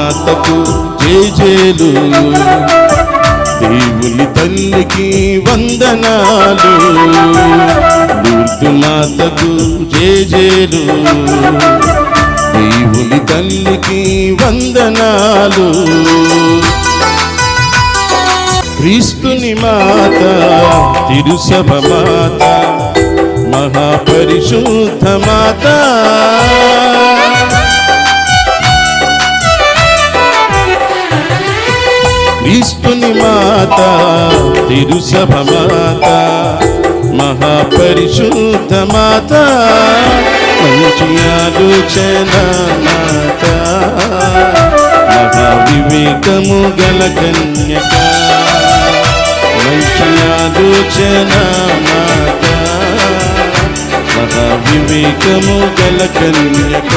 మాతకు జేజేలు, దేవుని తల్లికి వందనాలు. లూర్దు మాతకు జేజేలు, దేవుని తల్లికి వందనాలు. క్రీస్తుని మాత, తిరుసభ మాత, మహాపరిశుద్ధ మాత. క్రీస్తుని మాత, తిరుసభ మాత, మహాపరిశుద్ధ మాత. మంచి ఆలోచన మాత, మహావివేకము గల కన్యక. మంచి ఆలోచన మాత, మహావివేకము గల కన్యక.